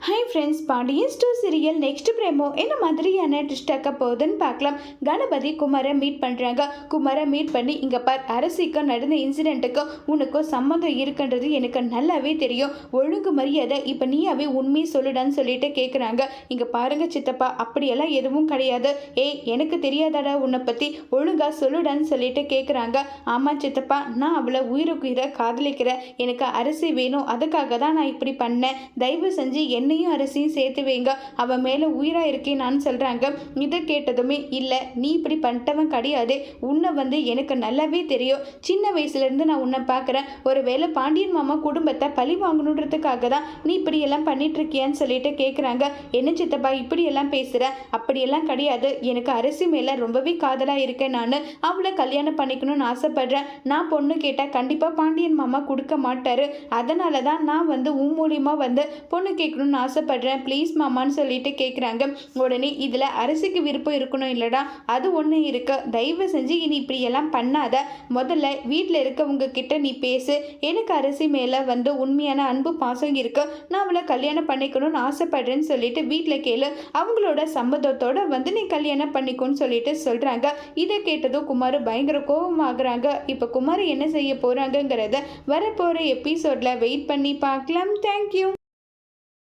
Hi friends, Pandian store serial next promo என்ன மாதிரியான ட்விஸ்டாக்க போகுதுன்னு பார்க்கலாம். கணபதி குமாரை மீட் பண்ணுறாங்க. குமாரை மீட் பண்ணி இங்கே பார், அரசிக்கும் நடந்த இன்சிடெண்ட்டுக்கும் உனக்கும் சம்மந்தம் இருக்குன்றது எனக்கு நல்லாவே தெரியும். ஒழுங்கு மரியாதை இப்போ நீயாவே உண்மையை சொல்லுடான்னு சொல்லிட்டு கேட்குறாங்க. இங்கே பாருங்க சித்தப்பா, அப்படியெல்லாம் எதுவும் கிடையாது. ஏய், எனக்கு தெரியாதாடா உன்னை பற்றி, ஒழுங்காக சொல்லுடான்னு சொல்லிட்டு கேட்குறாங்க. ஆமாம் சித்தப்பா, நான் அவளை உயிரை காதலிக்கிறேன். எனக்கு அரசி வேணும், அதுக்காக தான் நான் இப்படி பண்ணேன். தயவு செஞ்சு என்னையும் அரசியும் சேர்த்து வைங்க, அவன் மேலே உயிராக இருக்கேன்னு சொல்கிறாங்க. இதை கேட்டதுமே, இல்லை நீ இப்படி பண்ணிட்டவன் கிடையாது, உன்னை எனக்கு நல்லாவே தெரியும். சின்ன வயசுலேருந்து நான் உன்னை பார்க்குறேன். ஒரு வேளை பாண்டியன் மாமா குடும்பத்தை பழி வாங்கணுன்றதுக்காக தான் நீ இப்படியெல்லாம் பண்ணிட்டு இருக்கியான்னு சொல்லிட்டு கேட்குறாங்க. என்ன சித்தப்பா இப்படியெல்லாம் பேசுகிற? அப்படியெல்லாம் கிடையாது. எனக்கு அரசி மேலே ரொம்பவே காதலாக இருக்கேன். நான் அவளை கல்யாணம் பண்ணிக்கணும்னு ஆசைப்படுறேன். நான் பொண்ணு கேட்டால் கண்டிப்பாக பாண்டியன் மாமா கொடுக்க மாட்டார். அதனால தான் நான் உன் மூலியமாக பொண்ணு கேட்கணும்னு ஆசைப்படுறேன், ப்ளீஸ் மாமான்னு சொல்லிட்டு கேட்குறாங்க. உடனே இதில் அரசிக்கு விருப்பம் இருக்கணும் இல்லடா, அது ஒன்று இருக்கு. தயவு செஞ்சு இனி இப்படியெல்லாம் பண்ணாத. முதல்ல வீட்டில் இருக்கவங்க கிட்ட நீ பேசு. எனக்கு அரசி மேலே உண்மையான அன்பு பாசம் இருக்கு. நான் அவளை கல்யாணம் பண்ணிக்கணும்னு ஆசைப்படுறேன்னு சொல்லிட்டு வீட்டில் கேளு. அவங்களோட சம்மதத்தோட நீ கல்யாணம் பண்ணிக்கோன்னு சொல்லிட்டு சொல்கிறாங்க. இதை கேட்டதும் குமார் பயங்கர கோபமாகறாங்க. இப்போ குமார் என்ன செய்ய போகிறாங்கங்கிறத வரப்போகிற எபிசோடில் வெயிட் பண்ணி பார்க்கலாம். தேங்க்யூ.